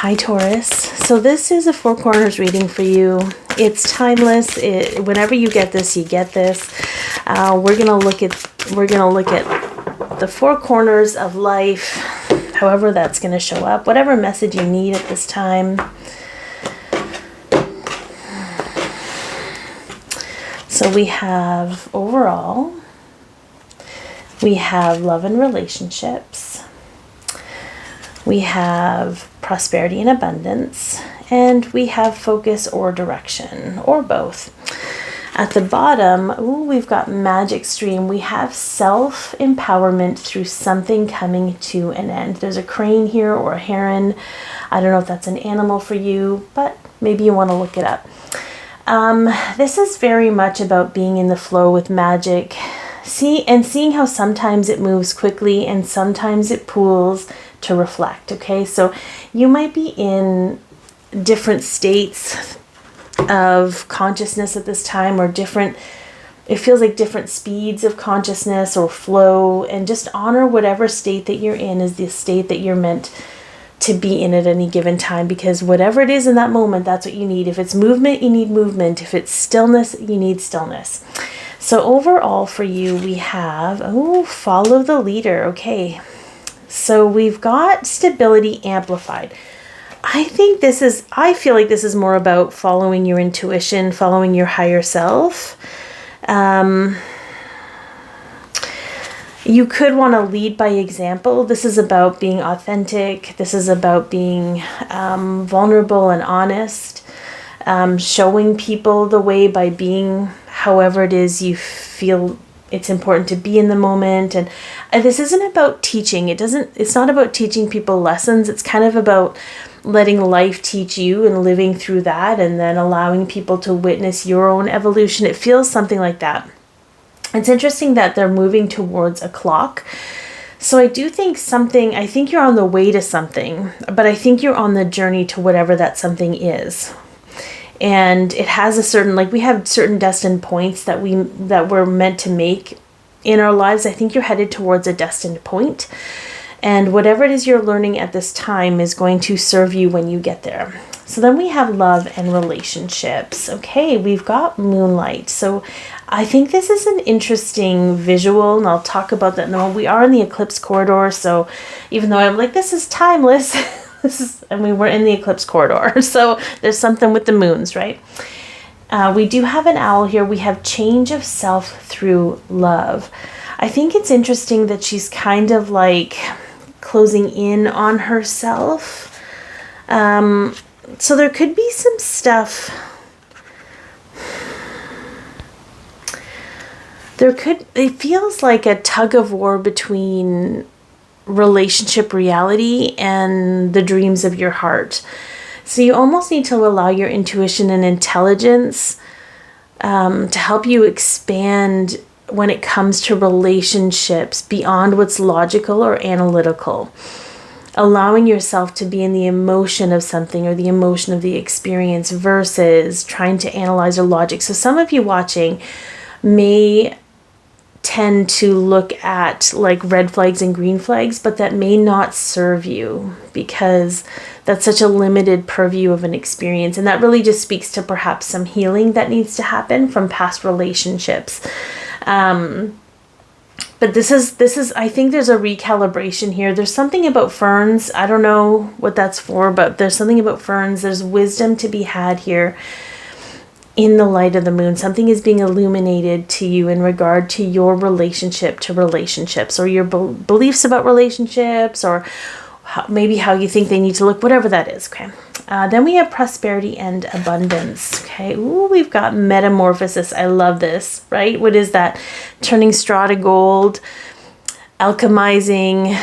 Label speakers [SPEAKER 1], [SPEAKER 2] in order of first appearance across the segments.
[SPEAKER 1] Hi Taurus. So this is a Four Corners reading for you. It's timeless. Whenever you get this, you get this. We're gonna look at the four corners of life, however that's gonna show up, whatever message you need at this time. So we have overall, we have love and relationships, we have prosperity and abundance, and we have focus or direction, or both. At the bottom, we've got magic stream. We have self-empowerment through something coming to an end. There's a crane here or a heron. I don't know if that's an animal for you, but maybe you want to look it up. This is very much about being in the flow with magic. Seeing how sometimes it moves quickly and sometimes it pools to reflect. Okay, so you might be in different states of consciousness at this time, or it feels like different speeds of consciousness or flow, and just honor whatever state that you're in is the state that you're meant to be in at any given time, because whatever it is in that moment, that's what you need. If it's movement, you need movement. If it's stillness, you need stillness. So overall for you, we have, follow the leader. Okay, so we've got stability amplified. I feel like this is more about following your intuition, following your higher self. You could want to lead by example. This is about being authentic. This is about being vulnerable and honest, showing people the way by being however it is you feel it's important to be in the moment. And this isn't about teaching. It's not about teaching people lessons. It's kind of about letting life teach you and living through that, and then allowing people to witness your own evolution. It feels something like that. It's interesting that they're moving towards a clock. So I think you're on the way to something, but I think you're on the journey to whatever that something is. And it has a certain, we have certain destined points that we're meant to make in our lives. I think you're headed towards a destined point. And whatever it is you're learning at this time is going to serve you when you get there. So then we have love and relationships. Okay, we've got moonlight. So I think this is an interesting visual, and I'll talk about that now. We are in the eclipse corridor, so even though I'm like, this is timeless, we're in the eclipse corridor. So there's something with the moons, right? We do have an owl here. We have change of self through love. I think it's interesting that she's kind of like closing in on herself. So there could be some stuff. It feels like a tug of war between relationship reality and the dreams of your heart. So you almost need to allow your intuition and intelligence to help you expand when it comes to relationships beyond what's logical or analytical. Allowing yourself to be in the emotion of something or the emotion of the experience versus trying to analyze or logic. So some of you watching may tend to look at like red flags and green flags, but that may not serve you because that's such a limited purview of an experience. And that really just speaks to perhaps some healing that needs to happen from past relationships. But this is, I think there's a recalibration here. There's something about ferns. I don't know what that's for, but there's something about ferns. There's wisdom to be had here in the light of the moon. Something is being illuminated to you in regard to your relationship to relationships, or your beliefs about relationships, or maybe how you think they need to look, whatever that is. Okay. Then we have prosperity and abundance. Okay. Ooh, we've got metamorphosis. I love this, right? What is that? Turning straw to gold, alchemizing.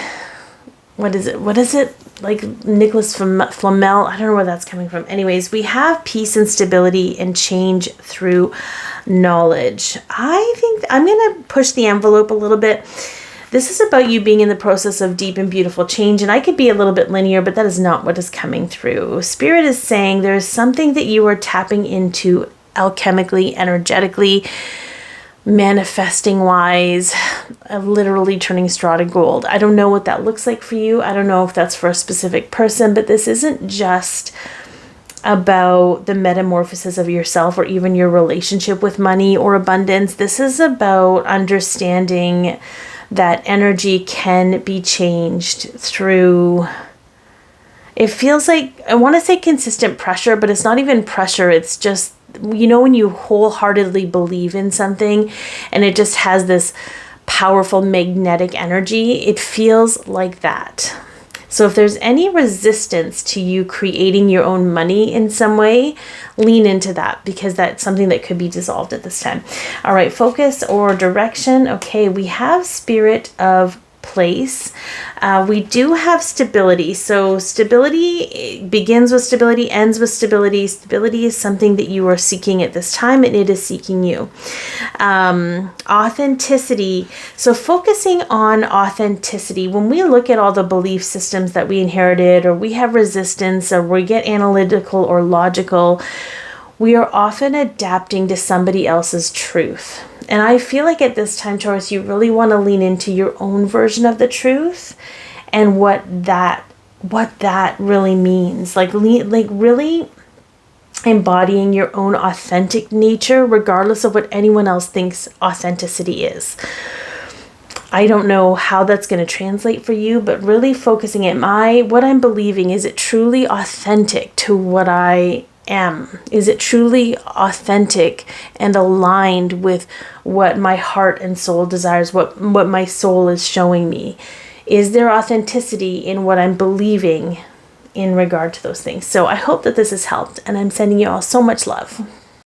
[SPEAKER 1] What is it? Like Nicholas Flamel. I don't know where that's coming from. Anyways, we have peace and stability and change through knowledge. I think I'm going to push the envelope a little bit. This is about you being in the process of deep and beautiful change. And I could be a little bit linear, but that is not what is coming through. Spirit is saying there is something that you are tapping into alchemically, energetically, manifesting wise, literally turning straw to gold. I don't know what that looks like for you. I don't know if that's for a specific person, but this isn't just about the metamorphosis of yourself or even your relationship with money or abundance. This is about understanding that energy can be changed through, it feels like, I want to say consistent pressure, but it's not even pressure. It's just, when you wholeheartedly believe in something and it just has this powerful magnetic energy, it feels like that. So if there's any resistance to you creating your own money in some way, lean into that, because that's something that could be dissolved at this time. All right, focus or direction. Okay, we have spirit of place. We do have stability. So stability begins with stability, ends with stability. Stability is something that you are seeking at this time, and it is seeking you. Authenticity. So focusing on authenticity. When we look at all the belief systems that we inherited, or we have resistance, or we get analytical or logical, we are often adapting to somebody else's truth. And I feel like at this time, Taurus, you really want to lean into your own version of the truth and what that really means. Like really embodying your own authentic nature, regardless of what anyone else thinks authenticity is. I don't know how that's going to translate for you, but really focusing at what I'm believing, is it truly authentic to what I am? Is it truly authentic and aligned with what my heart and soul desires, what my soul is showing me? Is there authenticity in what I'm believing in regard to those things? So I hope that this has helped, and I'm sending you all so much love.